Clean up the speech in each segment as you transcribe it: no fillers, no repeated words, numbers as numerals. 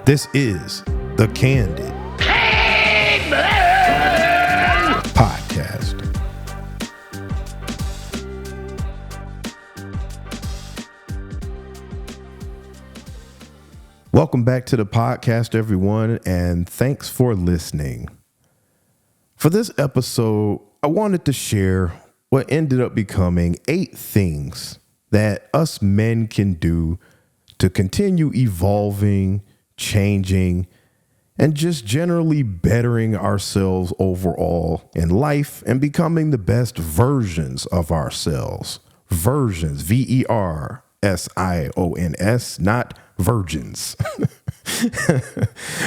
This is the Candid podcast. Welcome back to the podcast, everyone, and thanks for listening. For this episode, I wanted to share what ended up becoming 8 things that us men can do to continue evolving, changing, and just generally bettering ourselves overall in life and becoming the best versions of ourselves. Versions, V-E-R-S-I-O-N-S, not virgins.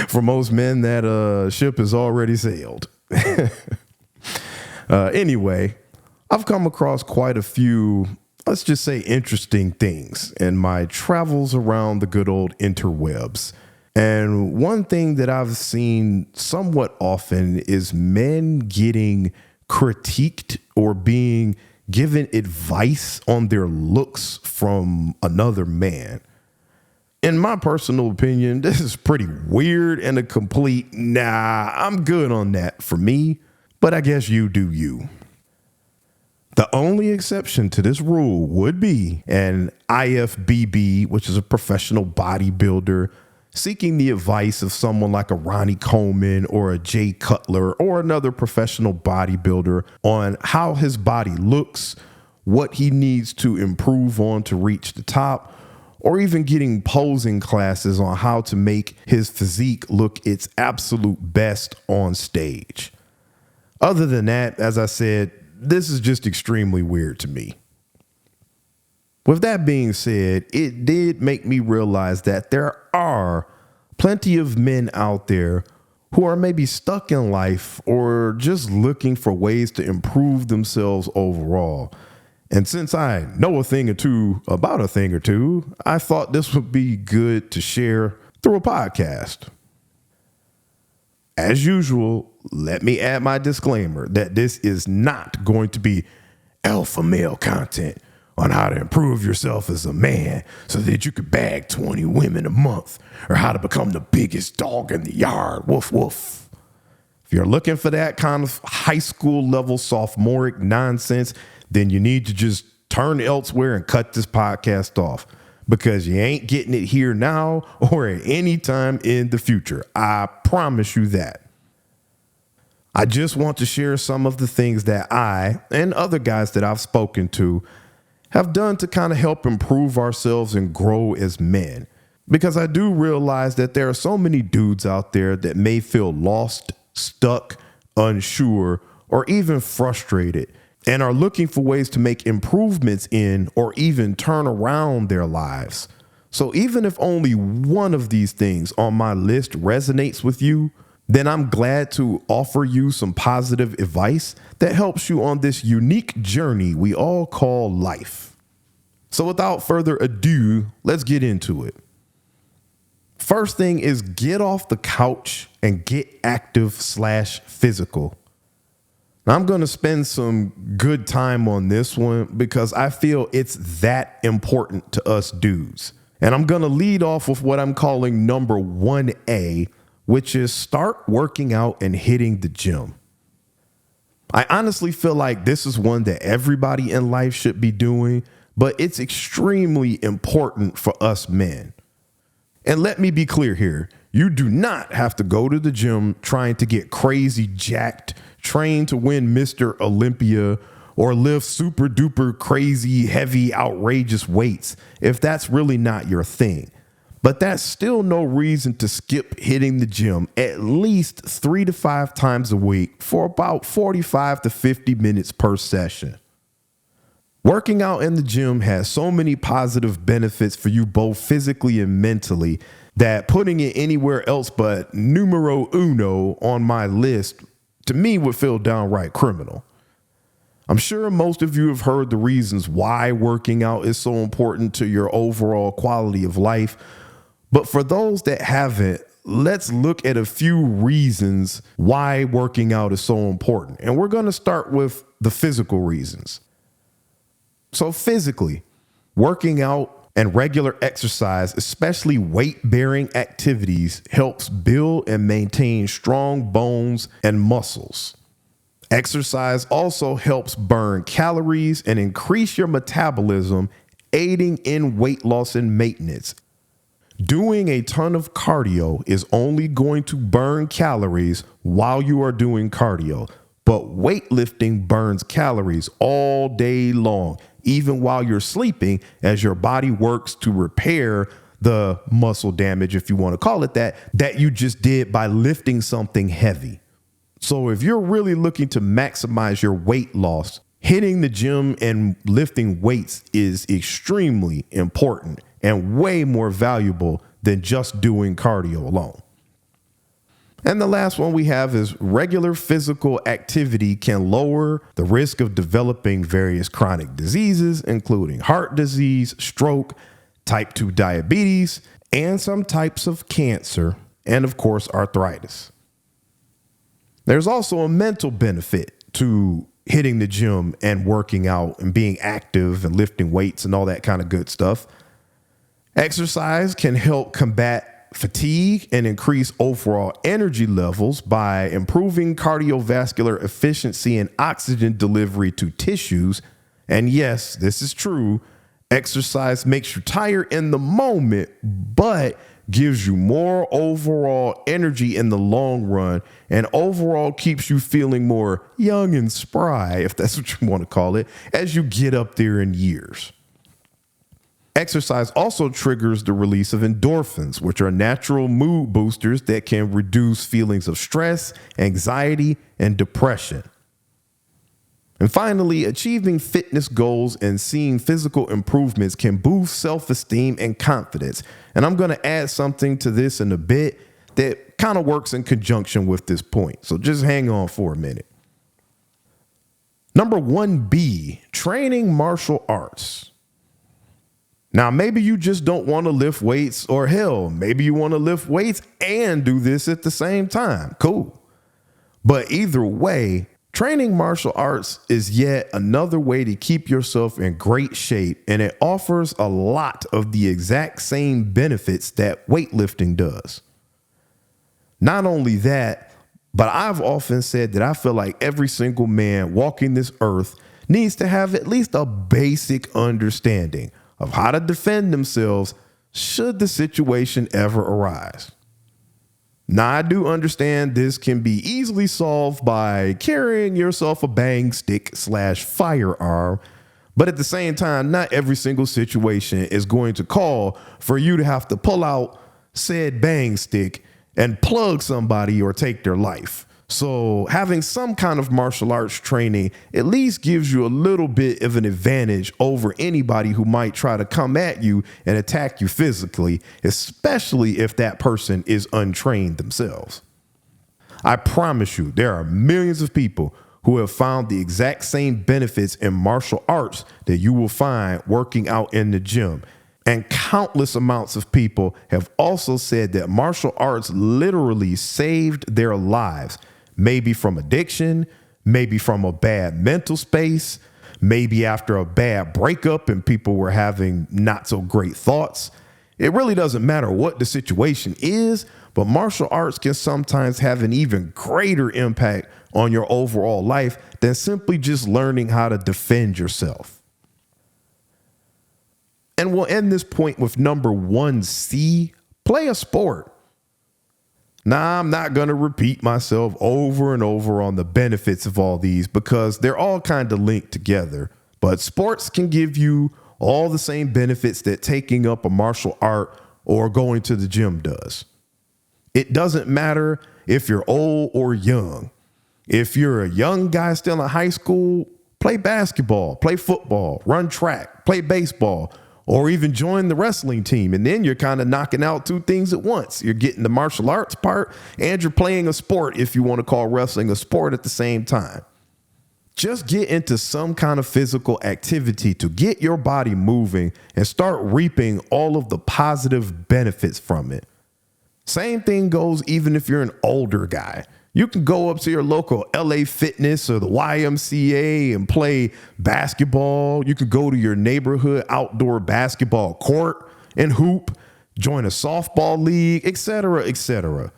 For most men, that ship has already sailed. Anyway, I've come across quite a few, let's just say, interesting things in my travels around the good old interwebs. And one thing that I've seen somewhat often is men getting critiqued or being given advice on their looks from another man. In my personal opinion, this is pretty weird and a complete, I'm good on that for me, but I guess you do you. The only exception to this rule would be an IFBB, which is a professional bodybuilder, seeking the advice of someone like a Ronnie Coleman or a Jay Cutler or another professional bodybuilder on how his body looks, what he needs to improve on to reach the top, or even getting posing classes on how to make his physique look its absolute best on stage. Other than that, as I said, this is just extremely weird to me. With that being said, it did make me realize that there are plenty of men out there who are maybe stuck in life or just looking for ways to improve themselves overall. And since I know a thing or two about a thing or two, I thought this would be good to share through a podcast. As usual, let me add my disclaimer that this is not going to be alpha male content on how to improve yourself as a man so that you could bag 20 women a month, or how to become the biggest dog in the yard. Woof, woof. If you're looking for that kind of high school level sophomoric nonsense, then you need to just turn elsewhere and cut this podcast off, because you ain't getting it here now or at any time in the future. I promise you that. I just want to share some of the things that I and other guys that I've spoken to have done to kind of help improve ourselves and grow as men. Because I do realize that there are so many dudes out there that may feel lost, stuck, unsure, or even frustrated, and are looking for ways to make improvements in or even turn around their lives. So even if only one of these things on my list resonates with you, then I'm glad to offer you some positive advice that helps you on this unique journey we all call life. So without further ado, let's get into it. First thing is, get off the couch and get active/physical. Now, I'm going to spend some good time on this one because I feel it's that important to us dudes. And I'm going to lead off with what I'm calling number 1A, which is start working out and hitting the gym. I honestly feel like this is one that everybody in life should be doing, but it's extremely important for us men. And let me be clear here. You do not have to go to the gym trying to get crazy jacked, train to win Mr. Olympia, or lift super duper crazy, heavy, outrageous weights if that's really not your thing. But that's still no reason to skip hitting the gym at least 3 to 5 times a week for about 45 to 50 minutes per session. Working out in the gym has so many positive benefits for you both physically and mentally that putting it anywhere else but numero uno on my list to me would feel downright criminal. I'm sure most of you have heard the reasons why working out is so important to your overall quality of life. But for those that haven't, let's look at a few reasons why working out is so important. And we're going to start with the physical reasons. So physically, working out And regular exercise, especially weight-bearing activities, helps build and maintain strong bones and muscles. Exercise also helps burn calories and increase your metabolism, aiding in weight loss and maintenance. Doing a ton of cardio is only going to burn calories while you are doing cardio, but weightlifting burns calories all day long, even while you're sleeping, as your body works to repair the muscle damage, if you want to call it that you just did by lifting something heavy. So if you're really looking to maximize your weight loss, hitting the gym and lifting weights is extremely important and way more valuable than just doing cardio alone. And the last one we have is regular physical activity can lower the risk of developing various chronic diseases, including heart disease, stroke, type 2 diabetes, and some types of cancer, and of course, arthritis. There's also a mental benefit to hitting the gym and working out and being active and lifting weights and all that kind of good stuff. Exercise can help combat fatigue and increase overall energy levels by improving cardiovascular efficiency and oxygen delivery to tissues. And yes, this is true. Exercise makes you tired in the moment, but gives you more overall energy in the long run and overall keeps you feeling more young and spry, if that's what you want to call it, as you get up there in years. Exercise also triggers the release of endorphins, which are natural mood boosters that can reduce feelings of stress, anxiety, and depression. And finally, achieving fitness goals and seeing physical improvements can boost self-esteem and confidence. And I'm going to add something to this in a bit that kind of works in conjunction with this point. So just hang on for a minute. Number 1B, training martial arts. Now, maybe you just don't want to lift weights, or hell, maybe you want to lift weights and do this at the same time. Cool. But either way, training martial arts is yet another way to keep yourself in great shape, and it offers a lot of the exact same benefits that weightlifting does. Not only that, but I've often said that I feel like every single man walking this earth needs to have at least a basic understanding of how to defend themselves should the situation ever arise. Now, I do understand this can be easily solved by carrying yourself a bang stick / firearm, but at the same time, not every single situation is going to call for you to have to pull out said bang stick and plug somebody or take their life. So having some kind of martial arts training at least gives you a little bit of an advantage over anybody who might try to come at you and attack you physically, especially if that person is untrained themselves. I promise you, there are millions of people who have found the exact same benefits in martial arts that you will find working out in the gym. And countless amounts of people have also said that martial arts literally saved their lives. Maybe from addiction, maybe from a bad mental space, maybe after a bad breakup and people were having not so great thoughts. It really doesn't matter what the situation is, but martial arts can sometimes have an even greater impact on your overall life than simply just learning how to defend yourself. And we'll end this point with number 1C, play a sport. Now, I'm not going to repeat myself over and over on the benefits of all these because they're all kind of linked together. But sports can give you all the same benefits that taking up a martial art or going to the gym does. It doesn't matter if you're old or young. If you're a young guy still in high school, play basketball, play football, run track, play baseball, or even join the wrestling team. And then you're kind of knocking out two things at once. You're getting the martial arts part and you're playing a sport, if you want to call wrestling a sport, at the same time. Just get into some kind of physical activity to get your body moving and start reaping all of the positive benefits from it. Same thing goes even if you're an older guy. You can go up to your local LA Fitness or the YMCA and play basketball. You can go to your neighborhood outdoor basketball court and hoop, join a softball league, etc., etc.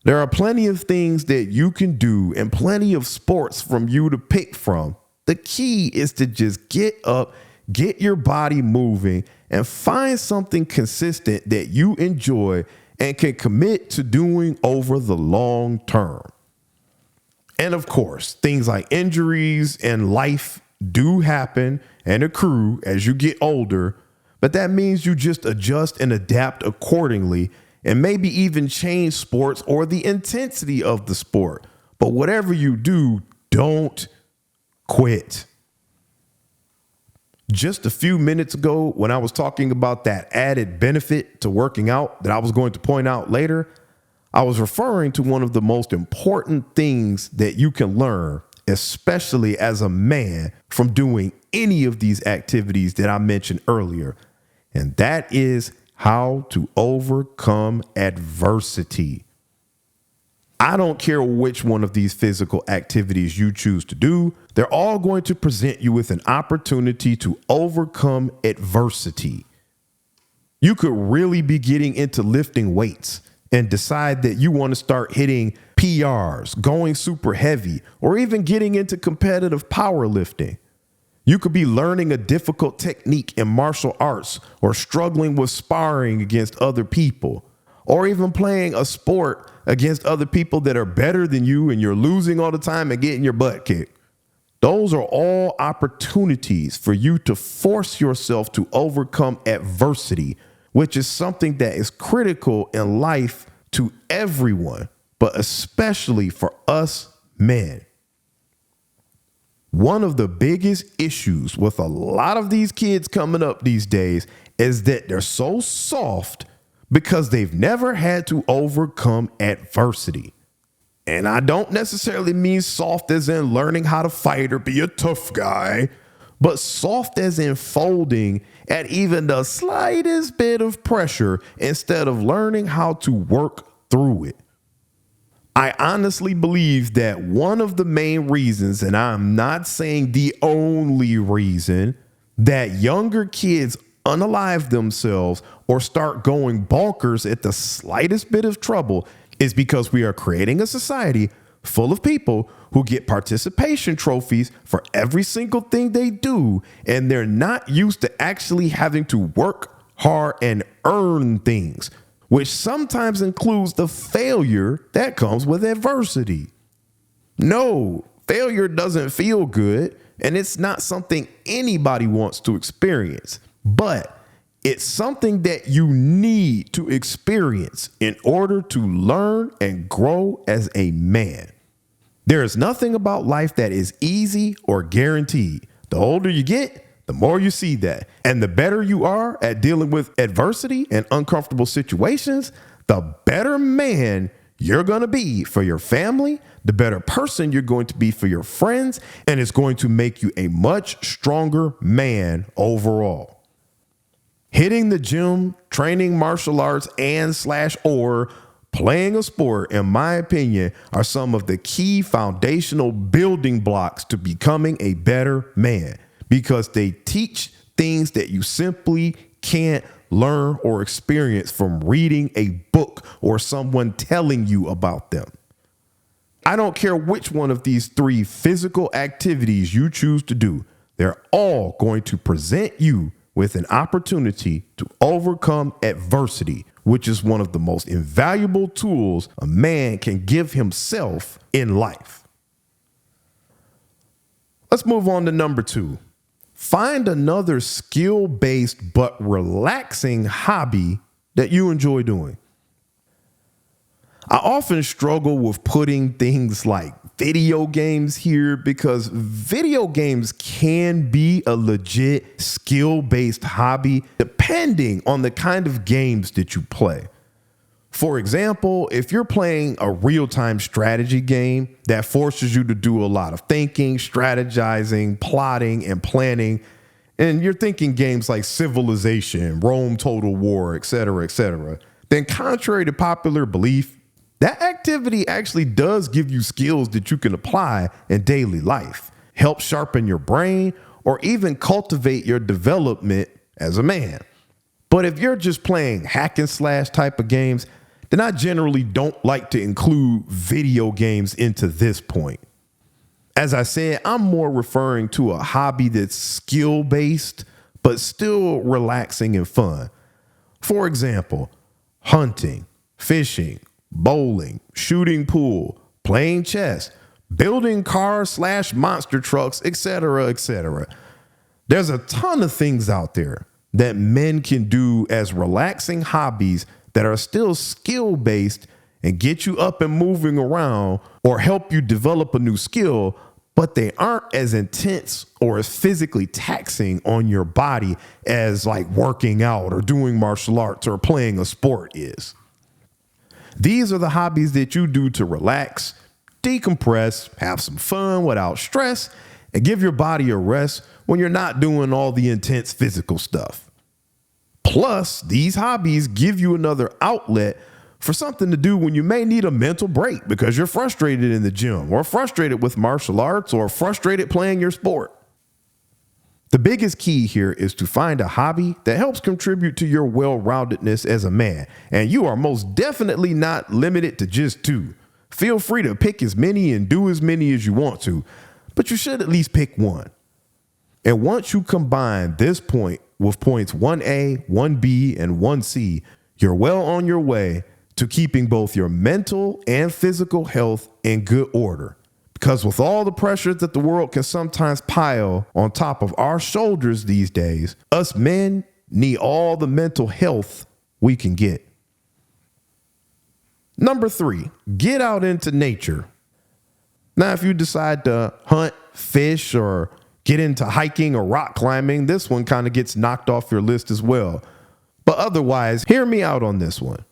There are plenty of things that you can do and plenty of sports from you to pick from. The key is to just get up, get your body moving, and find something consistent that you enjoy and can commit to doing over the long term. And of course, things like injuries and life do happen and accrue as you get older, but that means you just adjust and adapt accordingly and maybe even change sports or the intensity of the sport. But whatever you do, don't quit. Just a few minutes ago, when I was talking about that added benefit to working out that I was going to point out later, I was referring to one of the most important things that you can learn, especially as a man, from doing any of these activities that I mentioned earlier. And that is how to overcome adversity. I don't care which one of these physical activities you choose to do. They're all going to present you with an opportunity to overcome adversity. You could really be getting into lifting weights and decide that you want to start hitting PRs, going super heavy, or even getting into competitive powerlifting. You could be learning a difficult technique in martial arts or struggling with sparring against other people, or even playing a sport against other people that are better than you and you're losing all the time and getting your butt kicked. Those are all opportunities for you to force yourself to overcome adversity, which is something that is critical in life to everyone, but especially for us men. One of the biggest issues with a lot of these kids coming up these days is that they're so soft because they've never had to overcome adversity. And I don't necessarily mean soft as in learning how to fight or be a tough guy, but soft as in folding at even the slightest bit of pressure instead of learning how to work through it. I honestly believe that one of the main reasons, and I'm not saying the only reason, that younger kids unalive themselves or start going bonkers at the slightest bit of trouble is because we are creating a society full of people who get participation trophies for every single thing they do, and they're not used to actually having to work hard and earn things, which sometimes includes the failure that comes with adversity. No, failure doesn't feel good, and it's not something anybody wants to experience, but it's something that you need to experience in order to learn and grow as a man. There is nothing about life that is easy or guaranteed. The older you get, the more you see that. And the better you are at dealing with adversity and uncomfortable situations, the better man you're going to be for your family, the better person you're going to be for your friends, and it's going to make you a much stronger man overall. Hitting the gym, training martial arts or playing a sport, in my opinion, are some of the key foundational building blocks to becoming a better man, because they teach things that you simply can't learn or experience from reading a book or someone telling you about them. I don't care which one of these three physical activities you choose to do. They're all going to present you with an opportunity to overcome adversity, which is one of the most invaluable tools a man can give himself in life. Let's move on to number 2. Find another skill-based but relaxing hobby that you enjoy doing. I often struggle with putting things like video games here because video games can be a legit skill-based hobby depending on the kind of games that you play. For example, if you're playing a real-time strategy game that forces you to do a lot of thinking, strategizing, plotting, and planning, and you're thinking games like Civilization, Rome Total War, etc., then contrary to popular belief, That activity actually does give you skills that you can apply in daily life, help sharpen your brain, or even cultivate your development as a man. But if you're just playing hack and slash type of games, then I generally don't like to include video games into this point. As I said, I'm more referring to a hobby that's skill-based, but still relaxing and fun. For example, hunting, fishing, bowling, shooting pool, playing chess, building cars/monster trucks, etc., etc. There's a ton of things out there that men can do as relaxing hobbies that are still skill-based and get you up and moving around or help you develop a new skill, but they aren't as intense or as physically taxing on your body as like working out or doing martial arts or playing a sport is. These are the hobbies that you do to relax, decompress, have some fun without stress, and give your body a rest when you're not doing all the intense physical stuff. Plus, these hobbies give you another outlet for something to do when you may need a mental break because you're frustrated in the gym or frustrated with martial arts or frustrated playing your sport. The biggest key here is to find a hobby that helps contribute to your well-roundedness as a man, and you are most definitely not limited to just two. Feel free to pick as many and do as many as you want to, but you should at least pick one. And once you combine this point with points 1A, 1B, and 1C, you're well on your way to keeping both your mental and physical health in good order. Because with all the pressure that the world can sometimes pile on top of our shoulders these days, us men need all the mental health we can get. Number 3, get out into nature. Now, if you decide to hunt, fish, or get into hiking or rock climbing, this one kind of gets knocked off your list as well. But otherwise, hear me out on this one.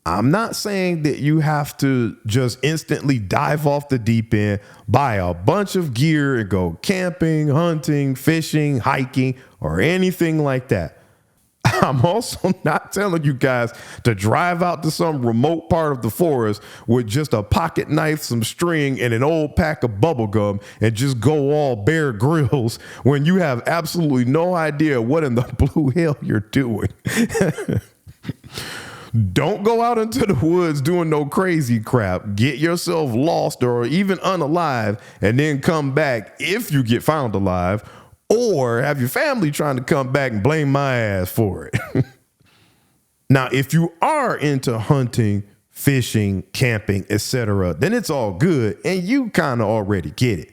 I'm not saying that you have to just instantly dive off the deep end, buy a bunch of gear and go camping, hunting, fishing, hiking, or anything like that. I'm also not telling you guys to drive out to some remote part of the forest with just a pocket knife, some string, and an old pack of bubble gum and just go all Bear Grylls when you have absolutely no idea what in the blue hell you're doing. Don't go out into the woods doing no crazy crap. Get yourself lost or even unalive and then come back if you get found alive, or have your family trying to come back and blame my ass for it. Now, if you are into hunting, fishing, camping, etc., then it's all good and you kind of already get it.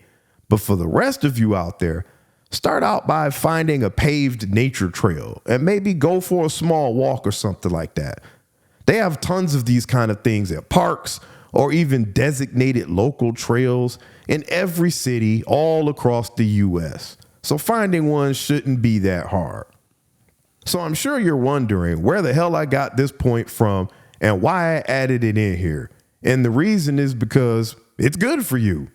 But for the rest of you out there, start out by finding a paved nature trail and maybe go for a small walk or something like that. They have tons of these kind of things at parks or even designated local trails in every city all across the US. So finding one shouldn't be that hard. So I'm sure you're wondering where the hell I got this point from and why I added it in here. And the reason is because it's good for you.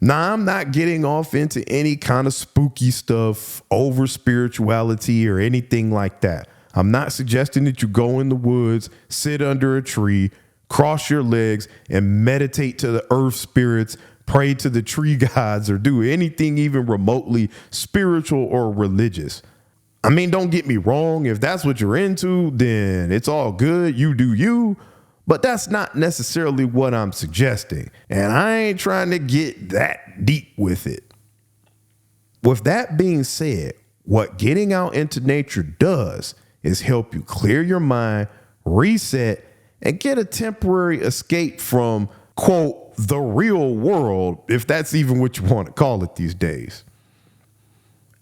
Now, I'm not getting off into any kind of spooky stuff, over spirituality or anything like that. I'm not suggesting that you go in the woods, sit under a tree, cross your legs, and meditate to the earth spirits, pray to the tree gods, or do anything even remotely spiritual or religious. I mean, don't get me wrong. If that's what you're into, then it's all good. You do you. But that's not necessarily what I'm suggesting. And I ain't trying to get that deep with it. With that being said, what getting out into nature does is help you clear your mind, reset, and get a temporary escape from, quote, the real world, if that's even what you want to call it these days.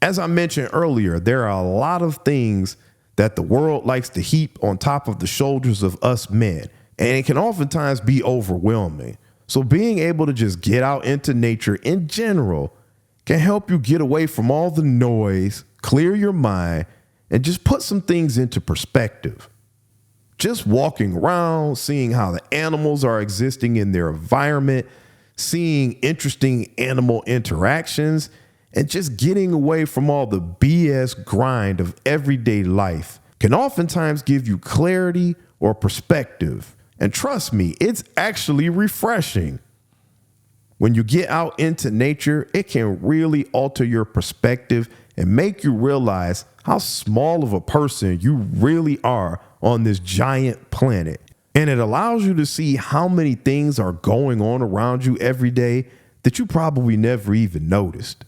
As I mentioned earlier, there are a lot of things that the world likes to heap on top of the shoulders of us men, and it can oftentimes be overwhelming. So being able to just get out into nature in general can help you get away from all the noise, clear your mind, and just put some things into perspective. Just walking around, seeing how the animals are existing in their environment, seeing interesting animal interactions, and just getting away from all the BS grind of everyday life can oftentimes give you clarity or perspective And trust me, it's actually refreshing. When you get out into nature, it can really alter your perspective and make you realize how small of a person you really are on this giant planet. And it allows you to see how many things are going on around you every day that you probably never even noticed.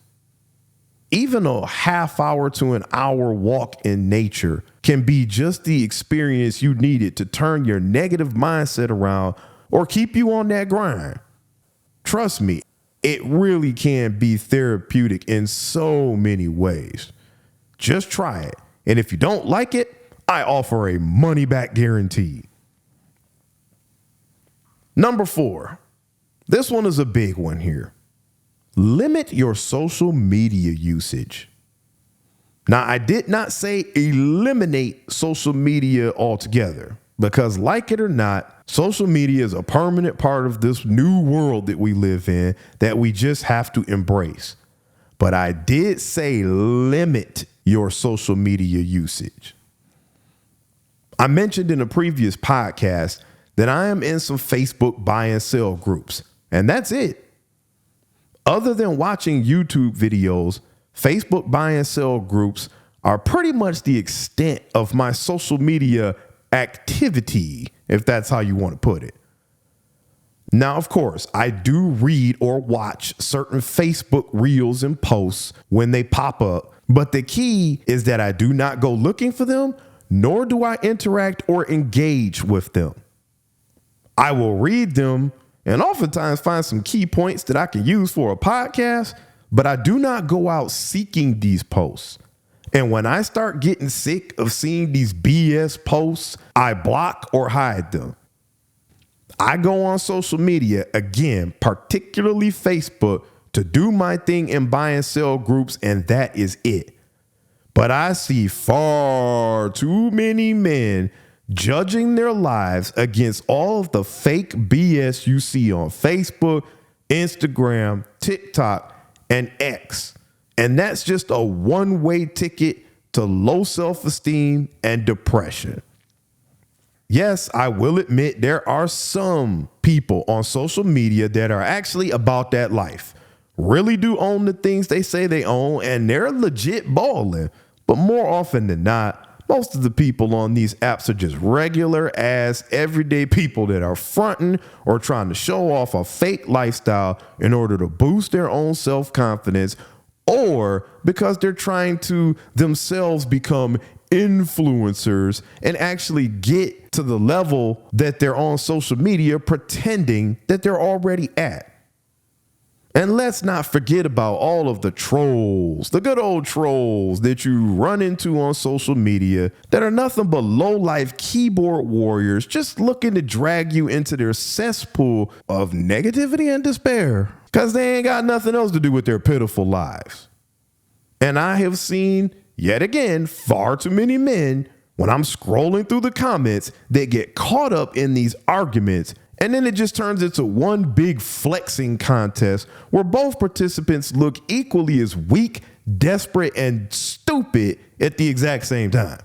Even a half hour to an hour walk in nature can be just the experience you needed to turn your negative mindset around or keep you on that grind. Trust me, it really can be therapeutic in so many ways. Just try it. And if you don't like it, I offer a money back guarantee. Number 4. This one is a big one here. Limit your social media usage. Now, I did not say eliminate social media altogether, because like it or not, social media is a permanent part of this new world that we live in that we just have to embrace. But I did say limit your social media usage. I mentioned in a previous podcast that I am in some Facebook buy and sell groups, and that's it. Other than watching YouTube videos, Facebook buy and sell groups are pretty much the extent of my social media activity, if that's how you want to put it. Now, of course, I do read or watch certain Facebook reels and posts when they pop up, but the key is that I do not go looking for them, nor do I interact or engage with them. I will read them and oftentimes find some key points that I can use for a podcast, but I do not go out seeking these posts. And when I start getting sick of seeing these BS posts, I block or hide them. I go on social media, again, particularly Facebook, to do my thing in buy and sell groups, and that is it. But I see far too many men judging their lives against all of the fake BS you see on Facebook, Instagram, TikTok, and X. And that's just a one-way ticket to low self-esteem and depression. Yes, I will admit there are some people on social media that are actually about that life, really do own the things they say they own, and they're legit balling. But more often than not, most of the people on these apps are just regular ass everyday people that are fronting or trying to show off a fake lifestyle in order to boost their own self-confidence, or because they're trying to themselves become influencers and actually get to the level that they're on social media pretending that they're already at. And let's not forget about all of the trolls, the good old trolls that you run into on social media that are nothing but low-life keyboard warriors just looking to drag you into their cesspool of negativity and despair because they ain't got nothing else to do with their pitiful lives. And I have seen, yet again, far too many men when I'm scrolling through the comments that get caught up in these arguments. And then it just turns into one big flexing contest where both participants look equally as weak, desperate, and stupid at the exact same time.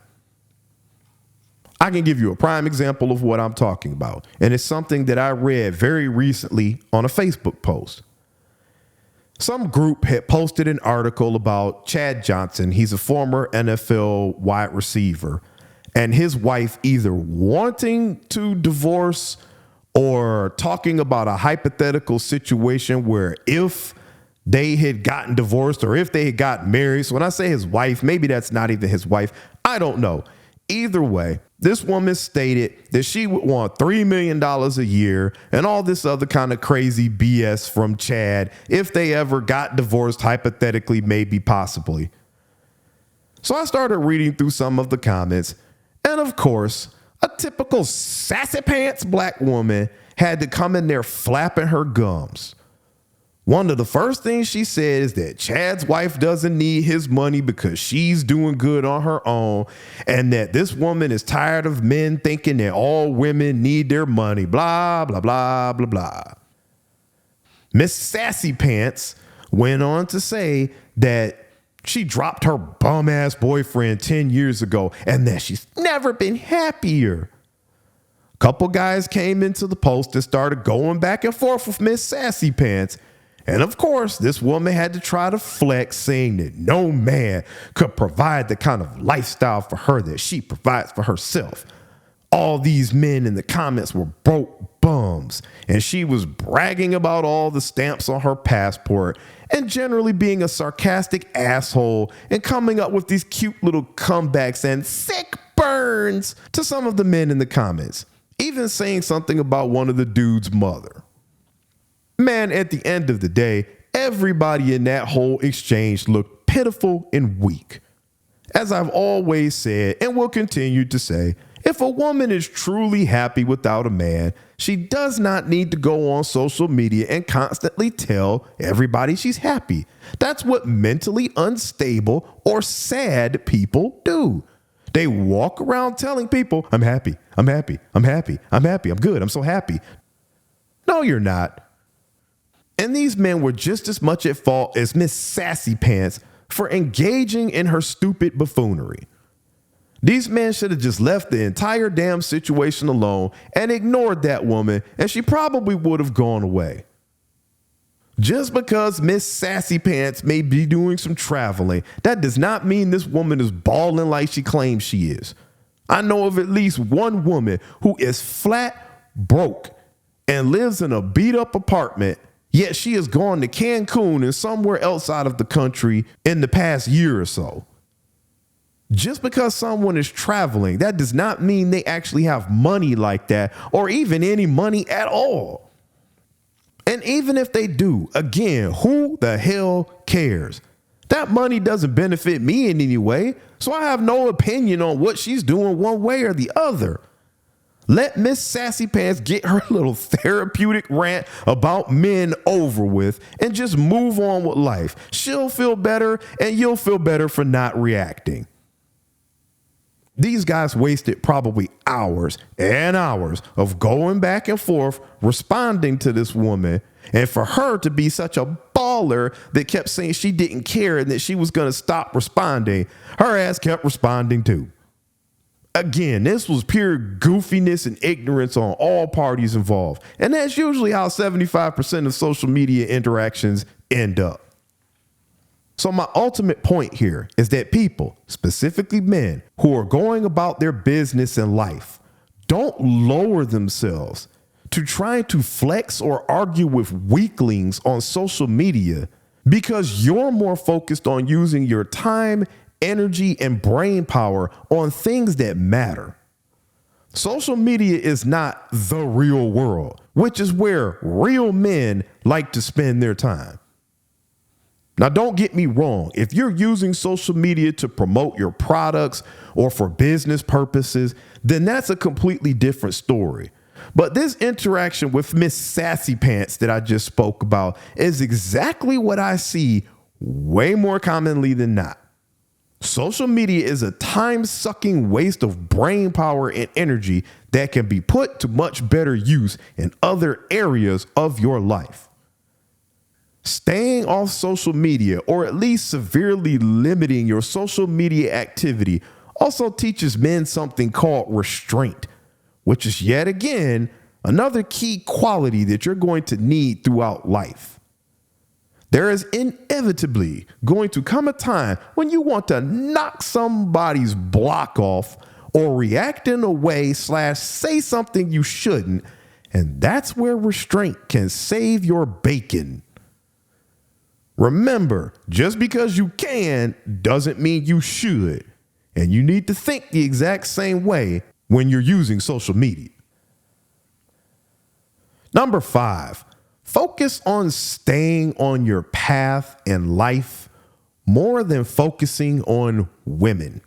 I can give you a prime example of what I'm talking about, and it's something that I read very recently on a Facebook post. Some group had posted an article about Chad Johnson. He's a former NFL wide receiver, and his wife either wanting to divorce or talking about a hypothetical situation where if they had gotten divorced or if they had gotten married. So when I say his wife, maybe that's not even his wife. I don't know. Either way, this woman stated that she would want $3 million a year and all this other kind of crazy BS from Chad if they ever got divorced, hypothetically, maybe, possibly. So I started reading through some of the comments, and of course, a typical sassy pants black woman had to come in there flapping her gums. One of the first things she said is that Chad's wife doesn't need his money because she's doing good on her own, and that this woman is tired of men thinking that all women need their money, blah, blah, blah, blah, blah. Miss Sassy Pants went on to say that she dropped her bum-ass boyfriend 10 years ago and that she's never been happier. couple guys came into the post and started going back and forth with Miss Sassy Pants. And of course, this woman had to try to flex, saying that no man could provide the kind of lifestyle for her that she provides for herself. All these men in the comments were broke bums, and she was bragging about all the stamps on her passport and generally being a sarcastic asshole and coming up with these cute little comebacks and sick burns to some of the men in the comments, even saying something about one of the dude's mother. Man, at the end of the day, everybody in that whole exchange looked pitiful and weak. As I've always said and will continue to say, if a woman is truly happy without a man, she does not need to go on social media and constantly tell everybody she's happy. That's what mentally unstable or sad people do. They walk around telling people, I'm happy, I'm happy, I'm happy, I'm happy, I'm good, I'm so happy. No, you're not. And these men were just as much at fault as Miss Sassy Pants for engaging in her stupid buffoonery. These men should have just left the entire damn situation alone and ignored that woman, and she probably would have gone away. Just because Miss Sassy Pants may be doing some traveling, that does not mean this woman is balling like she claims she is. I know of at least one woman who is flat broke and lives in a beat up apartment, yet she has gone to Cancun and somewhere else out of the country in the past year or so. Just because someone is traveling, that does not mean they actually have money like that or even any money at all. And even if they do, again, who the hell cares? That money doesn't benefit me in any way, so I have no opinion on what she's doing one way or the other. Let Miss Sassy Pants get her little therapeutic rant about men over with and just move on with life. She'll feel better and you'll feel better for not reacting. These guys wasted probably hours and hours of going back and forth responding to this woman, and for her to be such a baller that kept saying she didn't care and that she was going to stop responding, her ass kept responding too. Again, this was pure goofiness and ignorance on all parties involved, and that's usually how 75% of social media interactions end up. So my ultimate point here is that people, specifically men, who are going about their business in life, don't lower themselves to trying to flex or argue with weaklings on social media because you're more focused on using your time, energy, and brain power on things that matter. Social media is not the real world, which is where real men like to spend their time. Now, don't get me wrong. If you're using social media to promote your products or for business purposes, then that's a completely different story. But this interaction with Miss Sassy Pants that I just spoke about is exactly what I see way more commonly than not. Social media is a time-sucking waste of brain power and energy that can be put to much better use in other areas of your life. Staying off social media, or at least severely limiting your social media activity, also teaches men something called restraint, which is yet again another key quality that you're going to need throughout life. There is inevitably going to come a time when you want to knock somebody's block off or react in a way / say something you shouldn't, and that's where restraint can save your bacon. Remember, just because you can doesn't mean you should, and you need to think the exact same way when you're using social media. Number 5, focus on staying on your path in life more than focusing on women.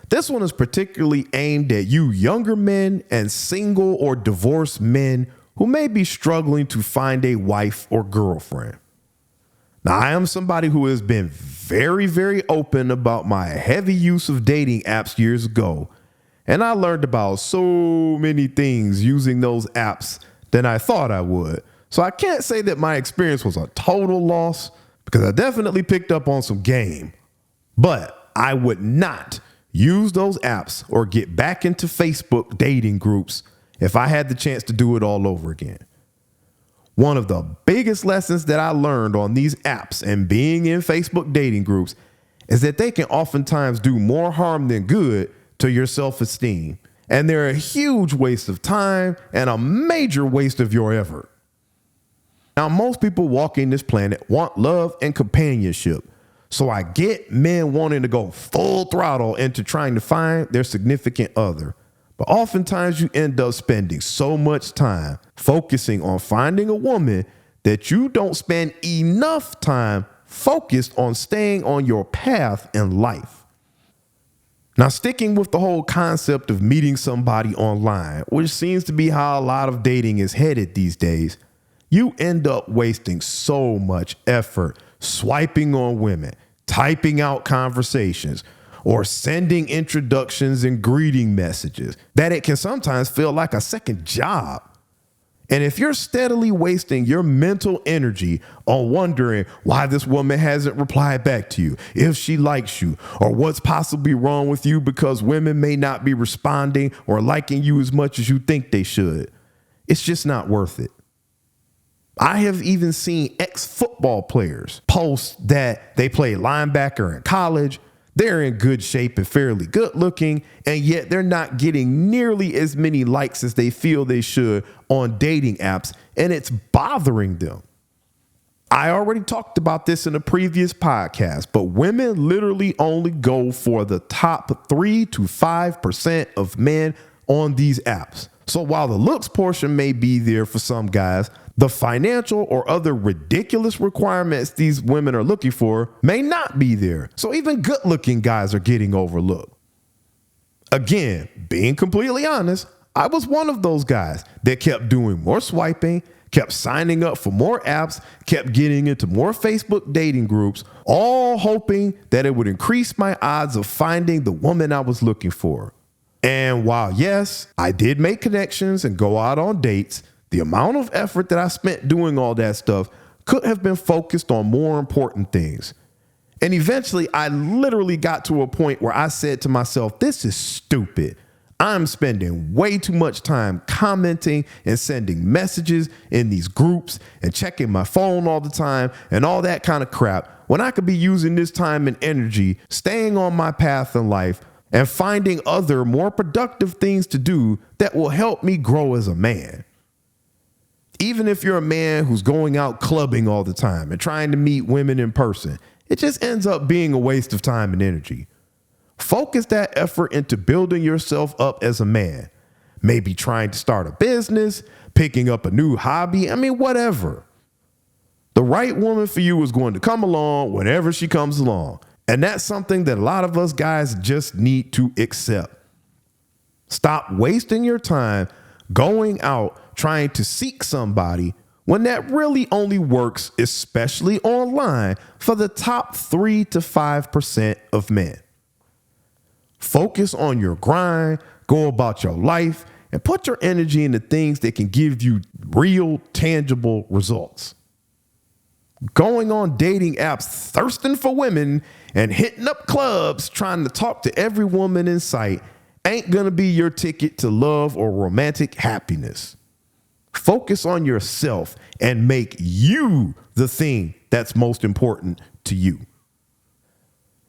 This one is particularly aimed at you younger men and single or divorced men who may be struggling to find a wife or girlfriend. Now, I am somebody who has been very, very open about my heavy use of dating apps years ago, and I learned about so many things using those apps than I thought I would. So I can't say that my experience was a total loss because I definitely picked up on some game, but I would not use those apps or get back into Facebook dating groups if I had the chance to do it all over again. One of the biggest lessons that I learned on these apps and being in Facebook dating groups is that they can oftentimes do more harm than good to your self-esteem. And they're a huge waste of time and a major waste of your effort. Now, most people walking this planet want love and companionship. So I get men wanting to go full throttle into trying to find their significant other. But oftentimes you end up spending so much time focusing on finding a woman that you don't spend enough time focused on staying on your path in life. Now, sticking with the whole concept of meeting somebody online, which seems to be how a lot of dating is headed these days, you end up wasting so much effort swiping on women, typing out conversations, or sending introductions and greeting messages that it can sometimes feel like a second job. And if you're steadily wasting your mental energy on wondering why this woman hasn't replied back to you, if she likes you, or what's possibly wrong with you because women may not be responding or liking you as much as you think they should, it's just not worth it. I have even seen ex-football players post that they played linebacker in college. They're in good shape and fairly good looking, and yet they're not getting nearly as many likes as they feel they should on dating apps, and it's bothering them. I already talked about this in a previous podcast, but women literally only go for the top 3 to 5% of men on these apps. So while the looks portion may be there for some guys, the financial or other ridiculous requirements these women are looking for may not be there. So even good looking guys are getting overlooked. Again, being completely honest, I was one of those guys that kept doing more swiping, kept signing up for more apps, kept getting into more Facebook dating groups, all hoping that it would increase my odds of finding the woman I was looking for. And while yes, I did make connections and go out on dates, the amount of effort that I spent doing all that stuff could have been focused on more important things. And eventually, I literally got to a point where I said to myself, this is stupid. I'm spending way too much time commenting and sending messages in these groups and checking my phone all the time and all that kind of crap when I could be using this time and energy staying on my path in life and finding other more productive things to do that will help me grow as a man. Even if you're a man who's going out clubbing all the time and trying to meet women in person, it just ends up being a waste of time and energy. Focus that effort into building yourself up as a man. Maybe trying to start a business, picking up a new hobby, whatever. The right woman for you is going to come along whenever she comes along. And that's something that a lot of us guys just need to accept. Stop wasting your time going out trying to seek somebody when that really only works, especially online, for the top 3 to 5% of men. Focus on your grind, go about your life, and put your energy into things that can give you real, tangible results. Going on dating apps, thirsting for women, and hitting up clubs trying to talk to every woman in sight ain't gonna be your ticket to love or romantic happiness. Focus on yourself and make you the thing that's most important to you.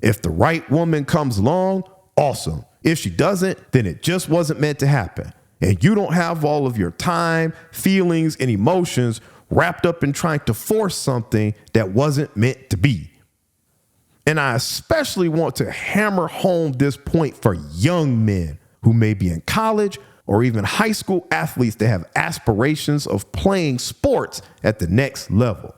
If the right woman comes along, awesome. If she doesn't, then it just wasn't meant to happen. And you don't have all of your time, feelings, and emotions wrapped up in trying to force something that wasn't meant to be. And I especially want to hammer home this point for young men who may be in college or even high school athletes that have aspirations of playing sports at the next level.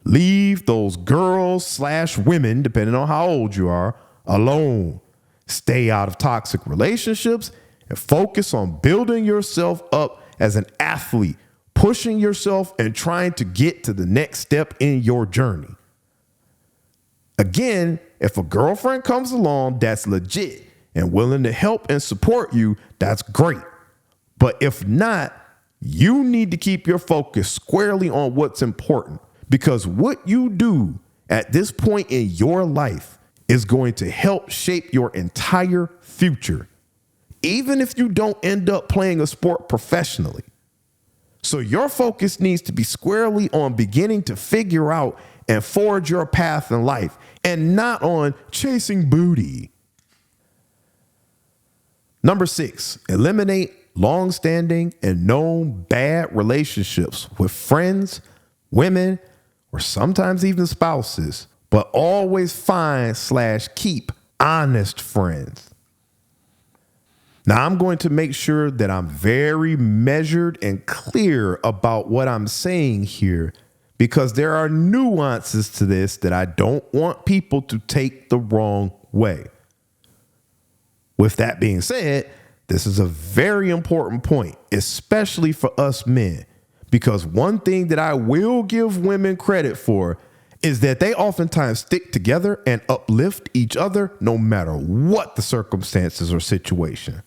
Leave those girls/women, depending on how old you are, alone. Stay out of toxic relationships and focus on building yourself up as an athlete, pushing yourself and trying to get to the next step in your journey. Again, if a girlfriend comes along that's legit and willing to help and support you, that's great. But if not, you need to keep your focus squarely on what's important, because what you do at this point in your life is going to help shape your entire future. even if you don't end up playing a sport professionally. So your focus needs to be squarely on beginning to figure out and forge your path in life and not on chasing booty. Number 6, eliminate long-standing and known bad relationships with friends, women, or sometimes even spouses, but always find/keep honest friends. Now, I'm going to make sure that I'm very measured and clear about what I'm saying here, because there are nuances to this that I don't want people to take the wrong way. With that being said, this is a very important point, especially for us men, because one thing that I will give women credit for is that they oftentimes stick together and uplift each other no matter what the circumstances or situation.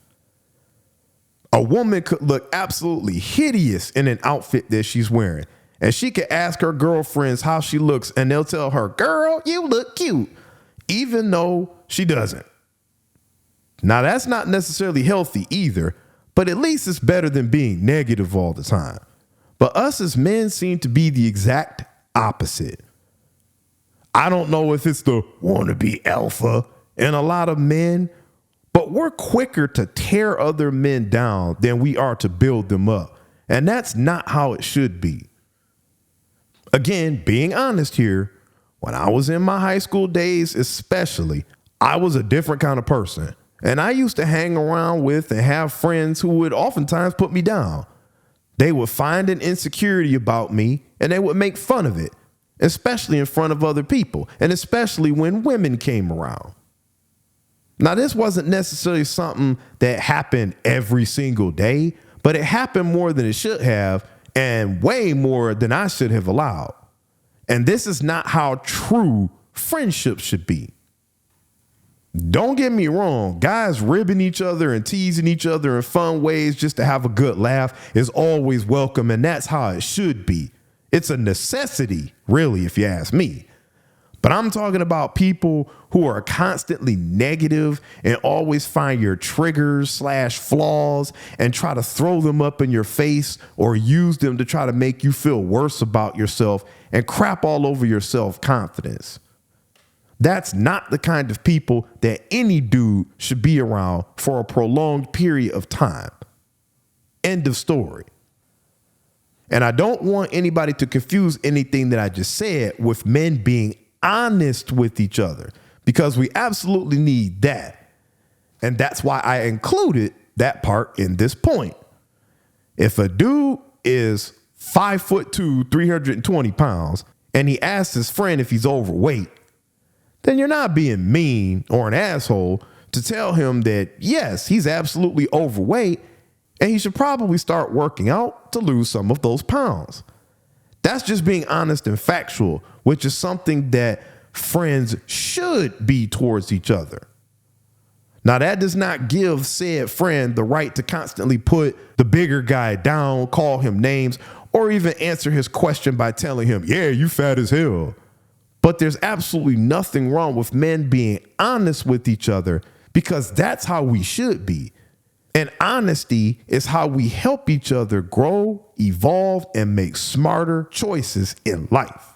A woman could look absolutely hideous in an outfit that she's wearing, and she could ask her girlfriends how she looks, and they'll tell her, "Girl, you look cute," even though she doesn't. Now, that's not necessarily healthy either, but at least it's better than being negative all the time. But us as men seem to be the exact opposite. I don't know if it's the wannabe alpha in a lot of men, but we're quicker to tear other men down than we are to build them up. And that's not how it should be. Again, being honest here, when I was in my high school days especially, I was a different kind of person. And I used to hang around with and have friends who would oftentimes put me down. They would find an insecurity about me and they would make fun of it, especially in front of other people, and especially when women came around. Now, this wasn't necessarily something that happened every single day, but it happened more than it should have and way more than I should have allowed. And this is not how true friendship should be. Don't get me wrong, guys ribbing each other and teasing each other in fun ways just to have a good laugh is always welcome, and that's how it should be. It's a necessity, really, if you ask me. But I'm talking about people who are constantly negative and always find your triggers/flaws and try to throw them up in your face or use them to try to make you feel worse about yourself and crap all over your self-confidence. That's not the kind of people that any dude should be around for a prolonged period of time. End of story. And I don't want anybody to confuse anything that I just said with men being honest with each other, because we absolutely need that. And that's why I included that part in this point. If a dude is 5'2", 320 pounds, and he asks his friend if he's overweight, then you're not being mean or an asshole to tell him that, yes, he's absolutely overweight and he should probably start working out to lose some of those pounds. That's just being honest and factual, which is something that friends should be towards each other. Now, that does not give said friend the right to constantly put the bigger guy down, call him names, or even answer his question by telling him, "Yeah, you fat as hell." But there's absolutely nothing wrong with men being honest with each other, because that's how we should be. And honesty is how we help each other grow, evolve, and make smarter choices in life.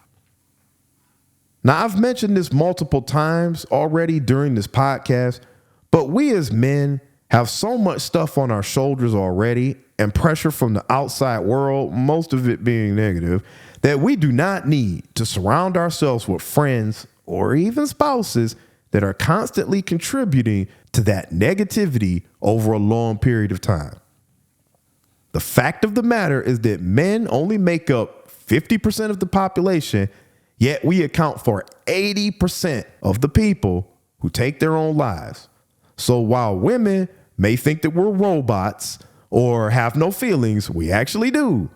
Now, I've mentioned this multiple times already during this podcast, but we as men have so much stuff on our shoulders already and pressure from the outside world, most of it being negative, that we do not need to surround ourselves with friends or even spouses that are constantly contributing to that negativity over a long period of time. The fact of the matter is that men only make up 50% of the population, yet we account for 80% of the people who take their own lives. So while women may think that we're robots or have no feelings, we actually do.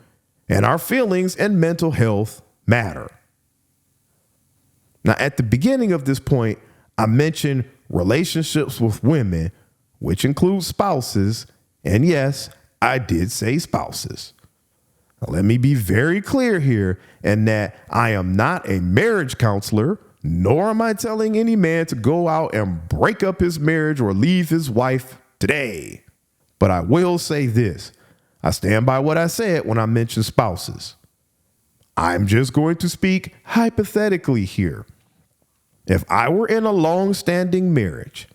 And our feelings and mental health matter. Now, at the beginning of this point, I mentioned relationships with women, which includes spouses. And yes, I did say spouses. Now, let me be very clear here, and that I am not a marriage counselor, nor am I telling any man to go out and break up his marriage or leave his wife today. But I will say this. I stand by what I said when I mentioned spouses. I'm just going to speak hypothetically here. If I were in a long-standing marriage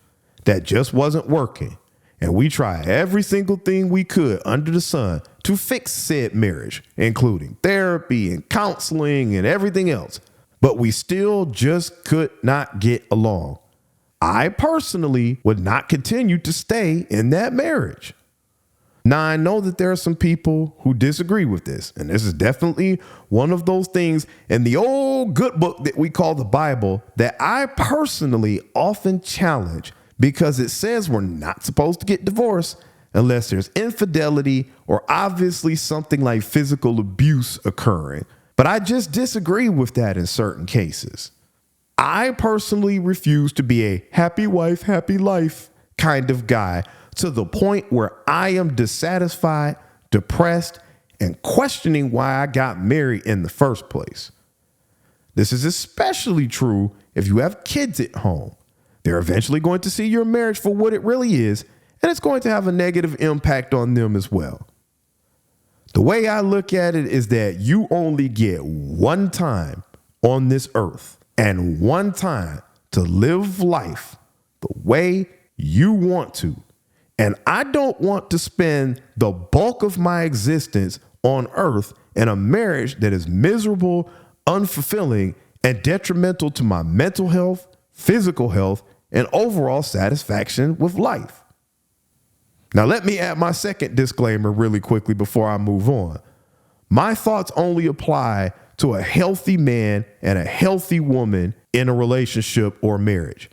that just wasn't working, and we tried every single thing we could under the sun to fix said marriage, including therapy and counseling and everything else, but we still just could not get along, I personally would not continue to stay in that marriage. Now, I know that there are some people who disagree with this, and this is definitely one of those things in the old good book that we call the Bible that I personally often challenge because it says we're not supposed to get divorced unless there's infidelity or obviously something like physical abuse occurring. But I just disagree with that in certain cases. I personally refuse to be a happy wife, happy life kind of guy to the point where I am dissatisfied, depressed, and questioning why I got married in the first place. This is especially true if you have kids at home. They're eventually going to see your marriage for what it really is, and it's going to have a negative impact on them as well. The way I look at it is that you only get one time on this earth and one time to live life the way you want to. And I don't want to spend the bulk of my existence on earth in a marriage that is miserable, unfulfilling, and detrimental to my mental health, physical health, and overall satisfaction with life. Now, let me add my second disclaimer really quickly before I move on. My thoughts only apply to a healthy man and a healthy woman in a relationship or marriage.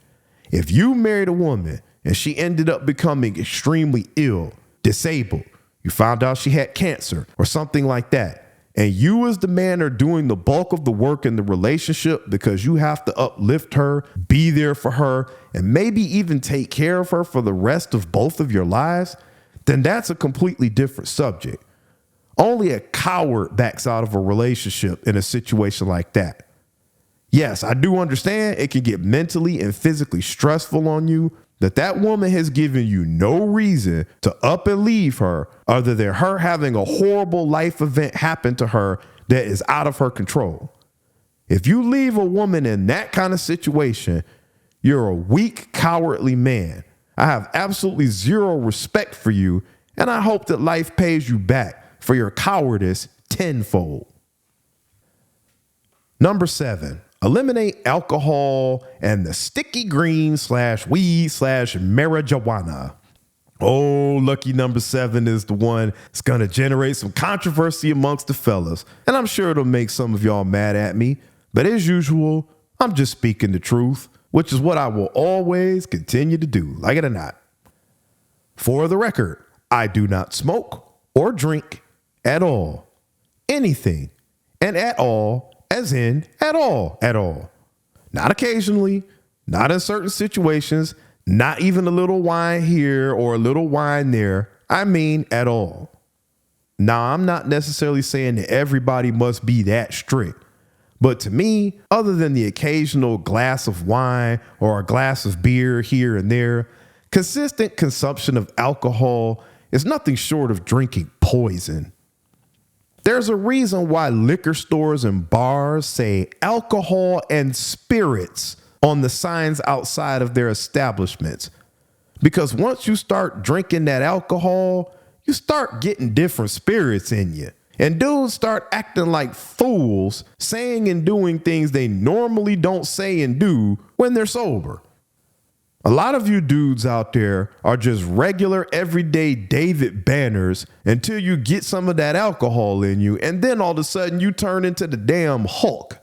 If you married a woman and she ended up becoming extremely ill, disabled, you found out she had cancer or something like that, and you as the man are doing the bulk of the work in the relationship because you have to uplift her, be there for her, and maybe even take care of her for the rest of both of your lives, then that's a completely different subject. Only a coward backs out of a relationship in a situation like that. Yes, I do understand it can get mentally and physically stressful on you, that woman has given you no reason to up and leave her other than her having a horrible life event happen to her that is out of her control. If you leave a woman in that kind of situation, you're a weak, cowardly man. I have absolutely zero respect for you, and I hope that life pays you back for your cowardice tenfold. Number 7. Eliminate alcohol and the sticky green /weed /marijuana. Oh, lucky number 7 is the one that's going to generate some controversy amongst the fellas. And I'm sure it'll make some of y'all mad at me. But as usual, I'm just speaking the truth, which is what I will always continue to do, like it or not. For the record, I do not smoke or drink at all. Anything and at all. As in, at all. Not occasionally, not in certain situations, not even a little wine here or a little wine there. I mean, at all. Now, I'm not necessarily saying that everybody must be that strict. But to me, other than the occasional glass of wine or a glass of beer here and there, consistent consumption of alcohol is nothing short of drinking poison. There's a reason why liquor stores and bars say alcohol and spirits on the signs outside of their establishments. Because once you start drinking that alcohol, you start getting different spirits in you. And dudes start acting like fools, saying and doing things they normally don't say and do when they're sober. A lot of you dudes out there are just regular, everyday David Banners until you get some of that alcohol in you, and then all of a sudden you turn into the damn Hulk.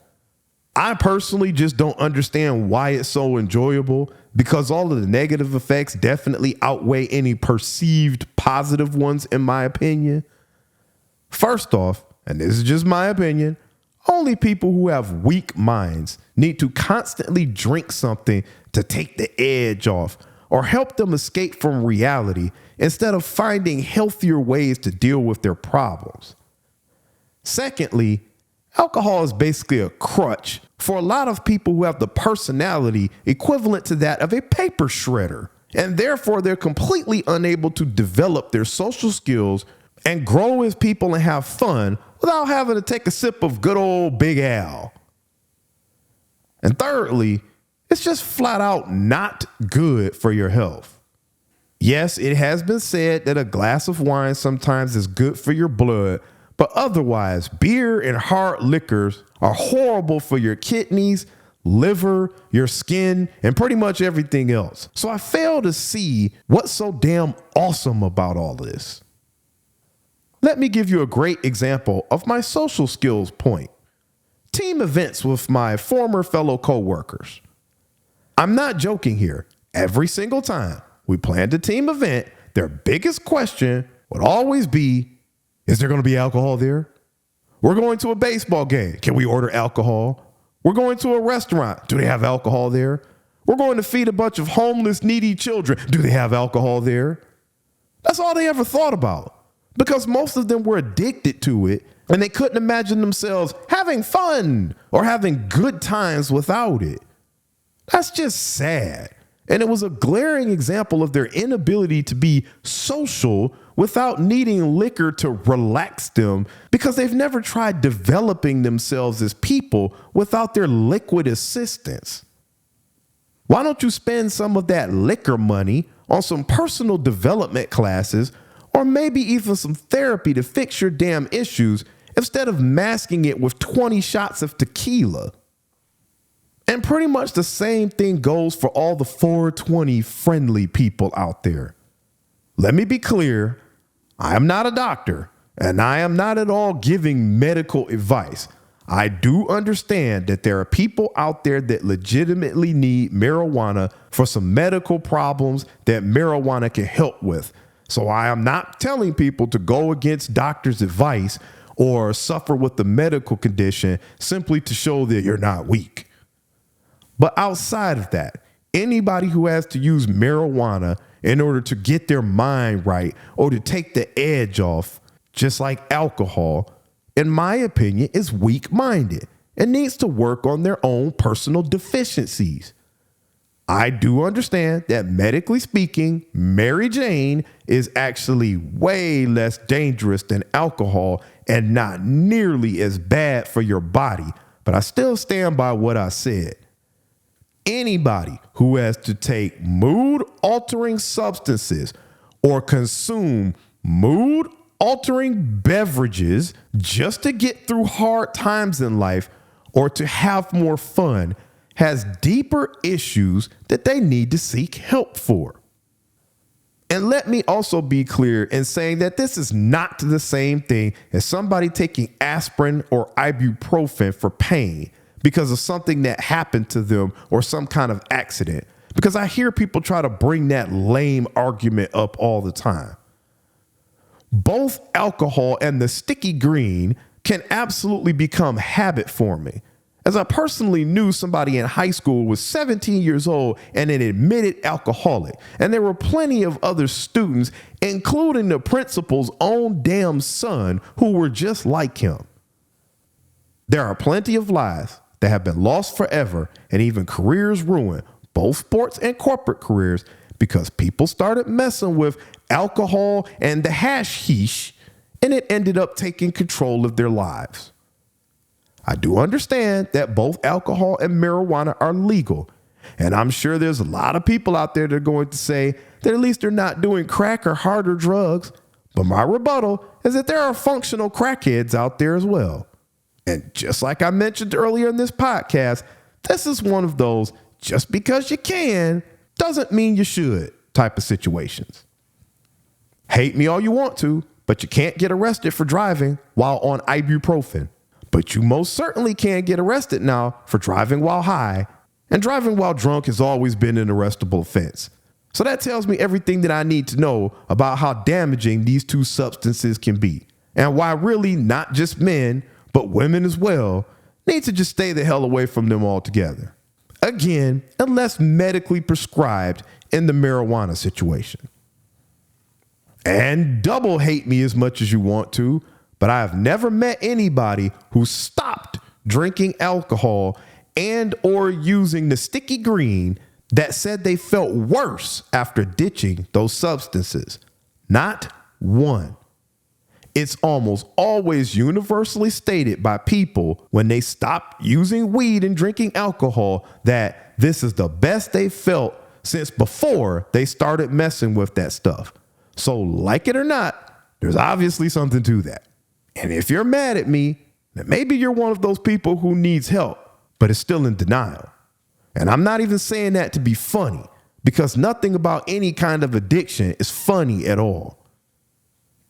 I personally just don't understand why it's so enjoyable, because all of the negative effects definitely outweigh any perceived positive ones, in my opinion. First off, and this is just my opinion, only people who have weak minds need to constantly drink something to take the edge off or help them escape from reality instead of finding healthier ways to deal with their problems. Secondly, alcohol is basically a crutch for a lot of people who have the personality equivalent to that of a paper shredder. And therefore, they're completely unable to develop their social skills and grow as people and have fun without having to take a sip of good old Big Al. And thirdly, it's just flat out not good for your health. Yes, it has been said that a glass of wine sometimes is good for your blood, but otherwise, beer and hard liquors are horrible for your kidneys, liver, your skin, and pretty much everything else. So I fail to see what's so damn awesome about all this. Let me give you a great example of my social skills point. Team events with my former fellow coworkers. I'm not joking here. Every single time we planned a team event, their biggest question would always be, is there going to be alcohol there? We're going to a baseball game. Can we order alcohol? We're going to a restaurant. Do they have alcohol there? We're going to feed a bunch of homeless, needy children. Do they have alcohol there? That's all they ever thought about, because most of them were addicted to it and they couldn't imagine themselves having fun or having good times without it. That's just sad. And it was a glaring example of their inability to be social without needing liquor to relax them, because they've never tried developing themselves as people without their liquid assistance. Why don't you spend some of that liquor money on some personal development classes, or maybe even some therapy to fix your damn issues, instead of masking it with 20 shots of tequila? And pretty much the same thing goes for all the 420 friendly people out there. Let me be clear. I am not a doctor, and I am not at all giving medical advice. I do understand that there are people out there that legitimately need marijuana for some medical problems that marijuana can help with. So I am not telling people to go against doctors' advice or suffer with the medical condition simply to show that you're not weak. But outside of that, anybody who has to use marijuana in order to get their mind right or to take the edge off, just like alcohol, in my opinion, is weak-minded and needs to work on their own personal deficiencies. I do understand that medically speaking, Mary Jane is actually way less dangerous than alcohol and not nearly as bad for your body, but I still stand by what I said. Anybody who has to take mood-altering substances or consume mood-altering beverages just to get through hard times in life or to have more fun has deeper issues that they need to seek help for. And let me also be clear in saying that this is not the same thing as somebody taking aspirin or ibuprofen for pain because of something that happened to them or some kind of accident. Because I hear people try to bring that lame argument up all the time. Both alcohol and the sticky green can absolutely become habit forming. As I personally knew somebody in high school was 17 years old and an admitted alcoholic. And there were plenty of other students, including the principal's own damn son, who were just like him. There are plenty of lives that have been lost forever and even careers ruined, both sports and corporate careers, because people started messing with alcohol and the hashish, and it ended up taking control of their lives. I do understand that both alcohol and marijuana are legal, and I'm sure there's a lot of people out there that are going to say that at least they're not doing crack or harder drugs, but my rebuttal is that there are functional crackheads out there as well. And just like I mentioned earlier in this podcast, this is one of those just because you can doesn't mean you should type of situations. Hate me all you want to, but you can't get arrested for driving while on ibuprofen. But you most certainly can get arrested now for driving while high, and driving while drunk has always been an arrestable offense. So that tells me everything that I need to know about how damaging these two substances can be, and why really not just men, but women as well, need to just stay the hell away from them altogether. Again, unless medically prescribed in the marijuana situation. And double hate me as much as you want to, but I have never met anybody who stopped drinking alcohol and or using the sticky green that said they felt worse after ditching those substances. Not one. It's almost always universally stated by people when they stop using weed and drinking alcohol that this is the best they felt since before they started messing with that stuff. So like it or not, there's obviously something to that. And if you're mad at me, then maybe you're one of those people who needs help, but is still in denial. And I'm not even saying that to be funny, because nothing about any kind of addiction is funny at all.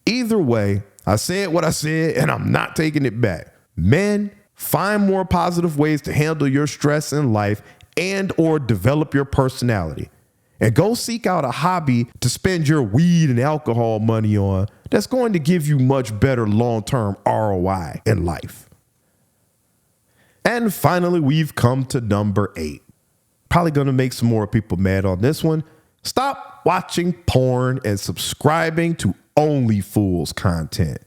Either way, I said what I said, and I'm not taking it back. Men, find more positive ways to handle your stress in life and or develop your personality. And go seek out a hobby to spend your weed and alcohol money on that's going to give you much better long-term ROI in life. And finally, we've come to number 8. Probably going to make some more people mad on this one. Stop watching porn and subscribing to OnlyFools content.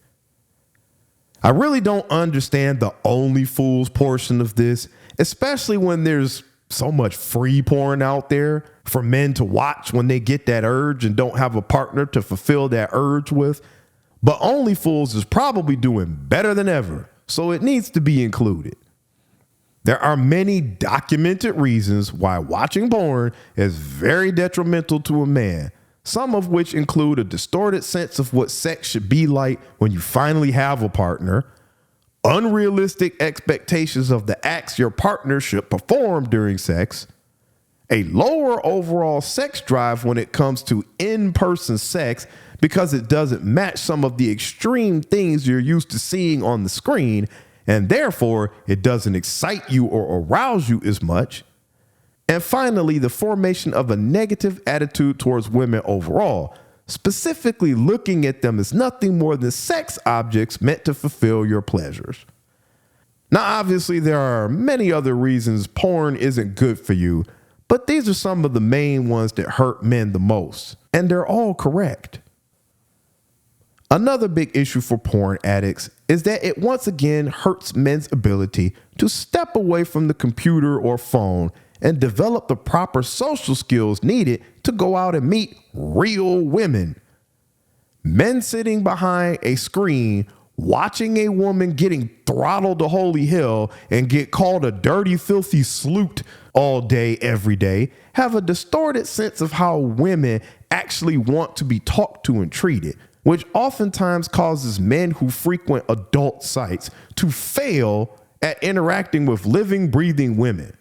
I really don't understand the OnlyFools portion of this, especially when there's so much free porn out there for men to watch when they get that urge and don't have a partner to fulfill that urge with. But OnlyFools is probably doing better than ever, so it needs to be included. There are many documented reasons why watching porn is very detrimental to a man, some of which include a distorted sense of what sex should be like when you finally have a partner, unrealistic expectations of the acts your partner should perform during sex, a lower overall sex drive when it comes to in-person sex because it doesn't match some of the extreme things you're used to seeing on the screen, and therefore it doesn't excite you or arouse you as much. And finally, the formation of a negative attitude towards women overall, specifically looking at them as nothing more than sex objects meant to fulfill your pleasures. Now, obviously, there are many other reasons porn isn't good for you, but these are some of the main ones that hurt men the most, and they're all correct. Another big issue for porn addicts is that it once again hurts men's ability to step away from the computer or phone and develop the proper social skills needed to go out and meet real women. Men sitting behind a screen watching a woman getting throttled to holy hell and get called a dirty, filthy sloot all day, every day, have a distorted sense of how women actually want to be talked to and treated, which oftentimes causes men who frequent adult sites to fail at interacting with living, breathing women.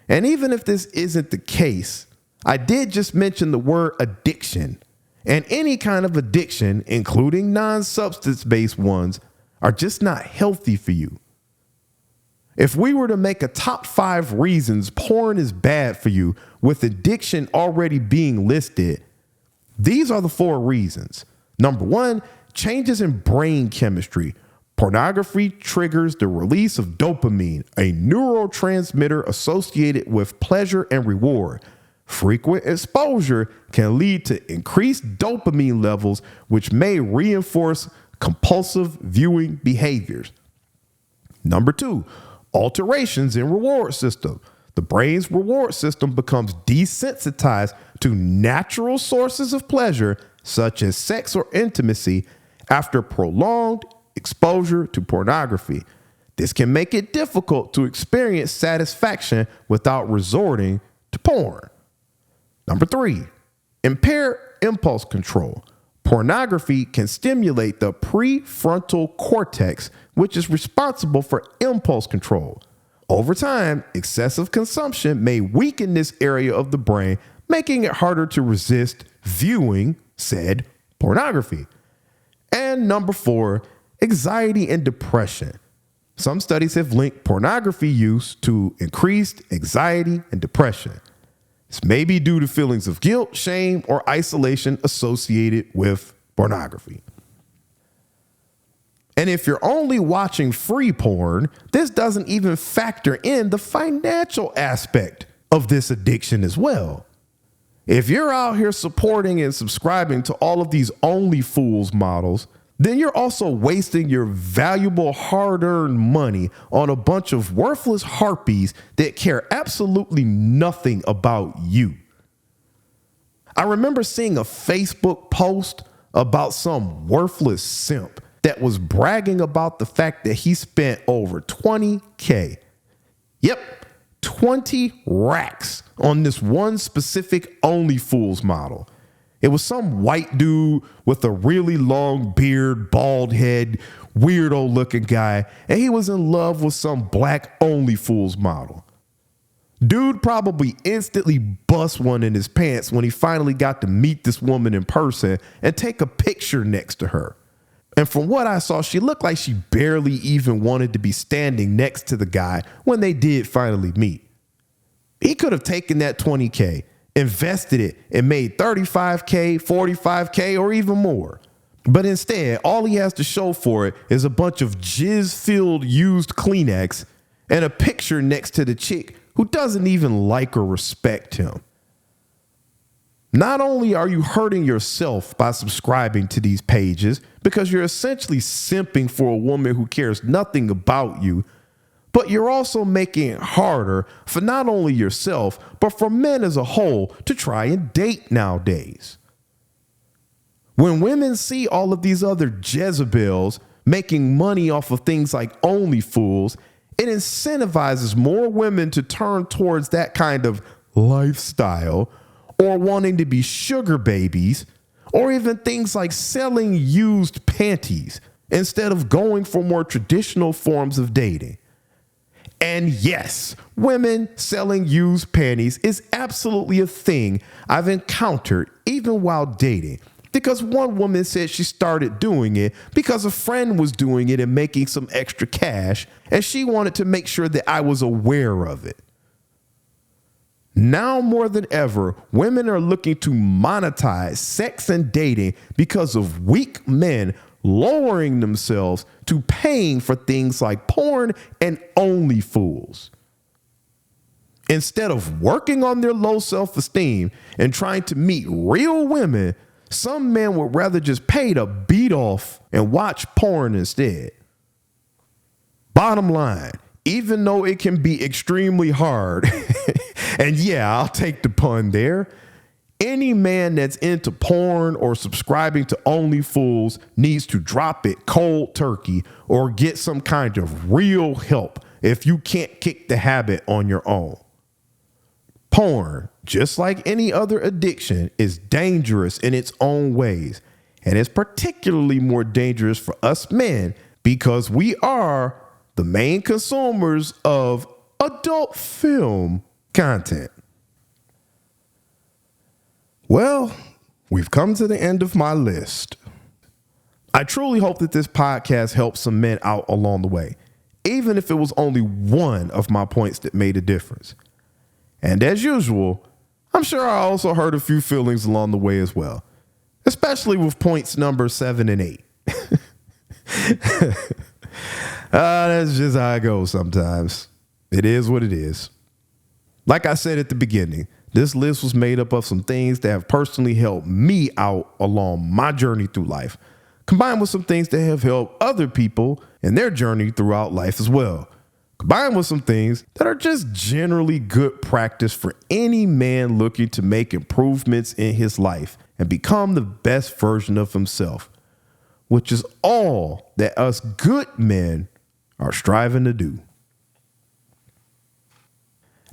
And even if this isn't the case, I did just mention the word addiction. And any kind of addiction, including non-substance based ones, are just not healthy for you. If we were to make a top 5 reasons porn is bad for you, with addiction already being listed, these are the 4 reasons. Number 1, changes in brain chemistry. Pornography triggers the release of dopamine, a neurotransmitter associated with pleasure and reward. Frequent exposure can lead to increased dopamine levels, which may reinforce compulsive viewing behaviors. Number 2, alterations in reward system. The brain's reward system becomes desensitized to natural sources of pleasure, such as sex or intimacy, after prolonged exposure to pornography. This can make it difficult to experience satisfaction without resorting to porn. Number 3, impaired impulse control. Pornography can stimulate the prefrontal cortex, which is responsible for impulse control. Over time, excessive consumption may weaken this area of the brain, making it harder to resist viewing said pornography. And number 4, anxiety and depression. Some studies have linked pornography use to increased anxiety and depression. This may be due to feelings of guilt, shame, or isolation associated with pornography. And if you're only watching free porn, this doesn't even factor in the financial aspect of this addiction as well. If you're out here supporting and subscribing to all of these OnlyFools models, then you're also wasting your valuable hard-earned money on a bunch of worthless harpies that care absolutely nothing about you. I remember seeing a Facebook post about some worthless simp that was bragging about the fact that he spent over $20K. Yep, 20 racks on this one specific OnlyFools model. It was some white dude with a really long beard, bald head, weirdo looking guy, and he was in love with some black OnlyFools model. Dude probably instantly bust one in his pants when he finally got to meet this woman in person and take a picture next to her. And from what I saw, she looked like she barely even wanted to be standing next to the guy when they did finally meet. He could have taken that $20K, invested it, and made $35K, $45K, or even more. But instead, all he has to show for it is a bunch of jizz-filled used Kleenex and a picture next to the chick who doesn't even like or respect him. Not only are you hurting yourself by subscribing to these pages because you're essentially simping for a woman who cares nothing about you, but you're also making it harder for not only yourself, but for men as a whole to try and date nowadays. When women see all of these other Jezebels making money off of things like OnlyFools, it incentivizes more women to turn towards that kind of lifestyle, or wanting to be sugar babies, or even things like selling used panties instead of going for more traditional forms of dating. And yes, women selling used panties is absolutely a thing I've encountered even while dating, because one woman said she started doing it because a friend was doing it and making some extra cash, and she wanted to make sure that I was aware of it. Now more than ever, women are looking to monetize sex and dating because of weak men lowering themselves to paying for things like porn and OnlyFools. Instead of working on their low self-esteem and trying to meet real women, some men would rather just pay to beat off and watch porn instead. Bottom line, even though it can be extremely hard, and yeah, I'll take the pun there, any man that's into porn or subscribing to OnlyFools needs to drop it cold turkey or get some kind of real help if you can't kick the habit on your own. Porn, just like any other addiction, is dangerous in its own ways, and it's particularly more dangerous for us men because we are the main consumers of adult film content. Well, we've come to the end of my list. I truly hope that this podcast helps some men out along the way, even if it was only one of my points that made a difference. And as usual, I'm sure I also hurt a few feelings along the way as well, especially with points number 7 and 8. That's just how it goes sometimes. It is what it is. Like I said at the beginning, this list was made up of some things that have personally helped me out along my journey through life, combined with some things that have helped other people in their journey throughout life as well, combined with some things that are just generally good practice for any man looking to make improvements in his life and become the best version of himself, which is all that us good men are striving to do.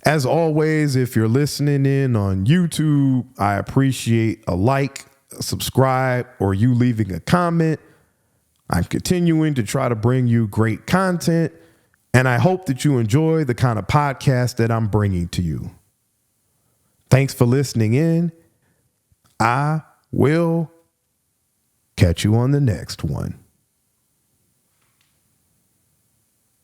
As always, if you're listening in on YouTube, I appreciate a like, a subscribe, or you leaving a comment. I'm continuing to try to bring you great content, and I hope that you enjoy the kind of podcast that I'm bringing to you. Thanks for listening in. I will catch you on the next one.